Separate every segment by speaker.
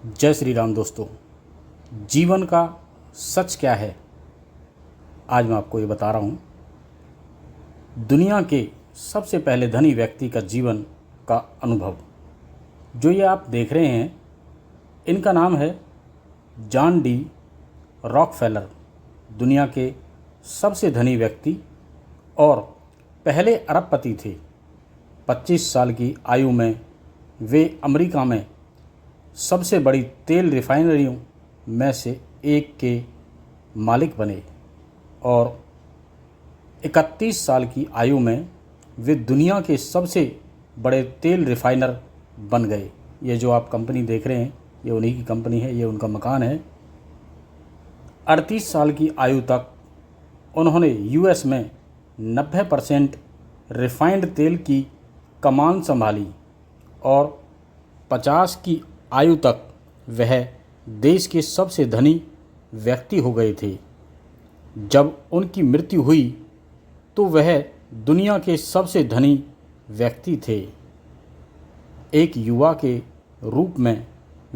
Speaker 1: जय श्री राम दोस्तों। जीवन का सच क्या है, आज मैं आपको ये बता रहा हूँ। दुनिया के सबसे पहले धनी व्यक्ति का जीवन का अनुभव जो ये आप देख रहे हैं, इनका नाम है जॉन डी रॉकफेलर। दुनिया के सबसे धनी व्यक्ति और पहले अरबपति थे। 25 साल की आयु में वे अमेरिका में सबसे बड़ी तेल रिफाइनरियों में से एक के मालिक बने और 31 साल की आयु में वे दुनिया के सबसे बड़े तेल रिफाइनर बन गए। ये जो आप कंपनी देख रहे हैं, ये उन्हीं की कंपनी है, ये उनका मकान है। 38 साल की आयु तक उन्होंने यूएस में 90% रिफाइंड तेल की कमान संभाली और 50 की आयु तक वह देश के सबसे धनी व्यक्ति हो गए थे। जब उनकी मृत्यु हुई तो वह दुनिया के सबसे धनी व्यक्ति थे। एक युवा के रूप में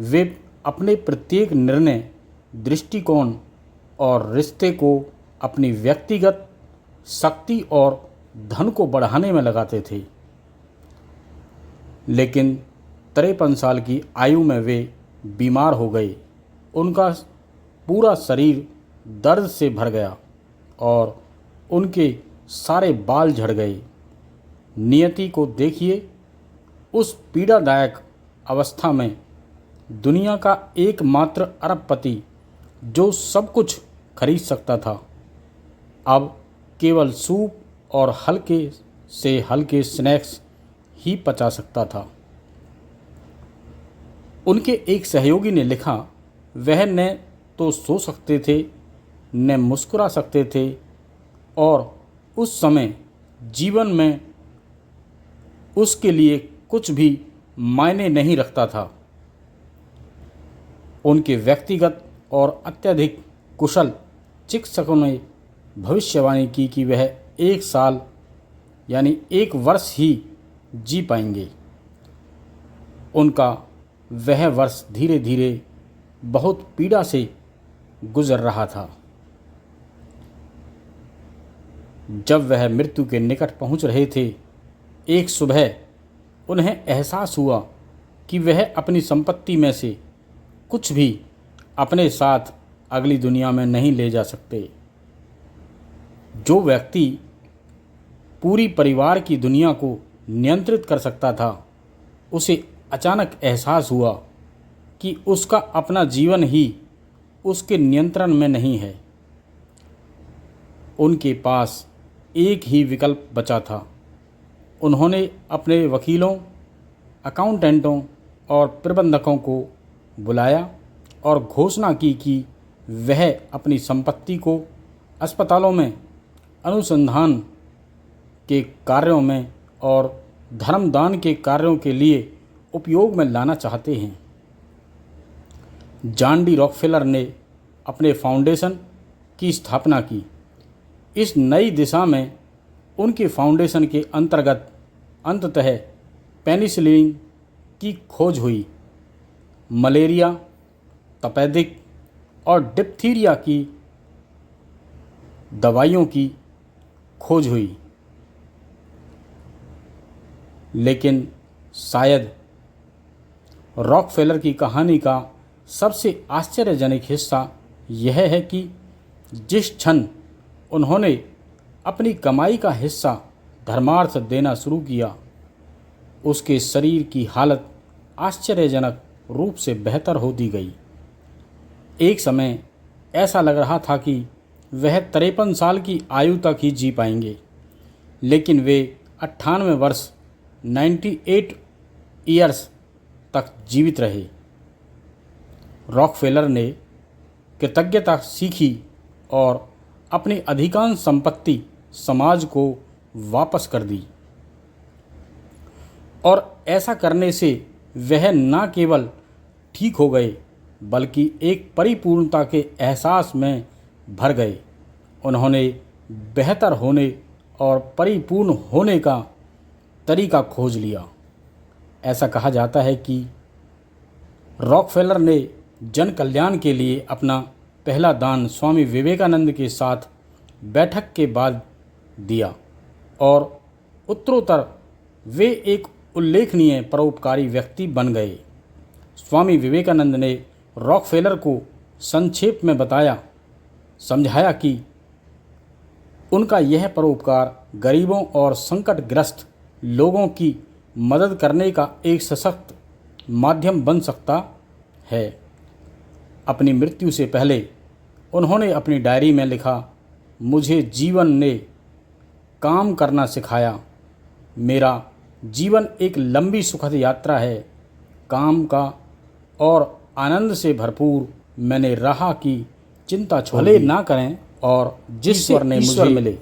Speaker 1: वे अपने प्रत्येक निर्णय, दृष्टिकोण और रिश्ते को अपनी व्यक्तिगत शक्ति और धन को बढ़ाने में लगाते थे। लेकिन 53 साल की आयु में वे बीमार हो गए। उनका पूरा शरीर दर्द से भर गया और उनके सारे बाल झड़ गए। नियति को देखिए, उस पीड़ादायक अवस्था में दुनिया का एकमात्र अरबपति जो सब कुछ खरीद सकता था, अब केवल सूप और हल्के से हल्के स्नैक्स ही पचा सकता था। उनके एक सहयोगी ने लिखा, वह न तो सो सकते थे न मुस्कुरा सकते थे और उस समय जीवन में उसके लिए कुछ भी मायने नहीं रखता था। उनके व्यक्तिगत और अत्यधिक कुशल चिकित्सकों ने भविष्यवाणी की कि वह 1 साल यानी 1 वर्ष ही जी पाएंगे। उनका वह वर्ष धीरे धीरे बहुत पीड़ा से गुजर रहा था। जब वह मृत्यु के निकट पहुंच रहे थे, एक सुबह उन्हें एहसास हुआ कि वह अपनी संपत्ति में से कुछ भी अपने साथ अगली दुनिया में नहीं ले जा सकते। जो व्यक्ति पूरी परिवार की दुनिया को नियंत्रित कर सकता था, उसे अचानक एहसास हुआ कि उसका अपना जीवन ही उसके नियंत्रण में नहीं है। उनके पास एक ही विकल्प बचा था। उन्होंने अपने वकीलों, अकाउंटेंटों और प्रबंधकों को बुलाया और घोषणा की कि वह अपनी संपत्ति को अस्पतालों में, अनुसंधान के कार्यों में और धर्मदान के कार्यों के लिए उपयोग में लाना चाहते हैं। जॉन डी रॉकफेलर ने अपने फाउंडेशन की स्थापना की। इस नई दिशा में उनके फाउंडेशन के अंतर्गत अंततः पेनिसिलिन की खोज हुई, मलेरिया, तपेदिक और डिप्थीरिया की दवाइयों की खोज हुई। लेकिन शायद रॉकफेलर की कहानी का सबसे आश्चर्यजनक हिस्सा यह है कि जिस क्षण उन्होंने अपनी कमाई का हिस्सा धर्मार्थ देना शुरू किया, उसके शरीर की हालत आश्चर्यजनक रूप से बेहतर होती गई। एक समय ऐसा लग रहा था कि वह 53 साल की आयु तक ही जी पाएंगे, लेकिन वे 98 वर्ष 98 ईयर्स तक जीवित रहे। रॉकफेलर ने कृतज्ञता सीखी और अपनी अधिकांश संपत्ति समाज को वापस कर दी और ऐसा करने से वह न केवल ठीक हो गए बल्कि एक परिपूर्णता के एहसास में भर गए। उन्होंने बेहतर होने और परिपूर्ण होने का तरीका खोज लिया। ऐसा कहा जाता है कि रॉकफेलर ने जन कल्याण के लिए अपना पहला दान स्वामी विवेकानंद के साथ बैठक के बाद दिया और उत्तरोत्तर वे एक उल्लेखनीय परोपकारी व्यक्ति बन गए। स्वामी विवेकानंद ने रॉकफेलर को संक्षेप में समझाया कि उनका यह परोपकार गरीबों और संकटग्रस्त लोगों की मदद करने का एक सशक्त माध्यम बन सकता है। अपनी मृत्यु से पहले उन्होंने अपनी डायरी में लिखा, मुझे जीवन ने काम करना सिखाया। मेरा जीवन एक लंबी सुखद यात्रा है, काम का और आनंद से भरपूर। मैंने राह की चिंता छोड़ी ना करें और जिस ईश्वर ने मुझे मिले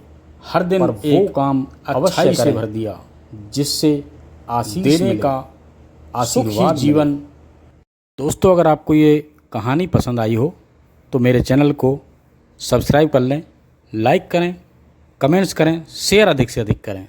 Speaker 1: हर दिन वो काम अच्छाई से भर दिया जिससे आशीष देने का आशीर्वाद जीवन। दोस्तों, अगर आपको ये कहानी पसंद आई हो तो मेरे चैनल को सब्सक्राइब कर लें, लाइक करें, कमेंट्स करें, शेयर अधिक से अधिक करें।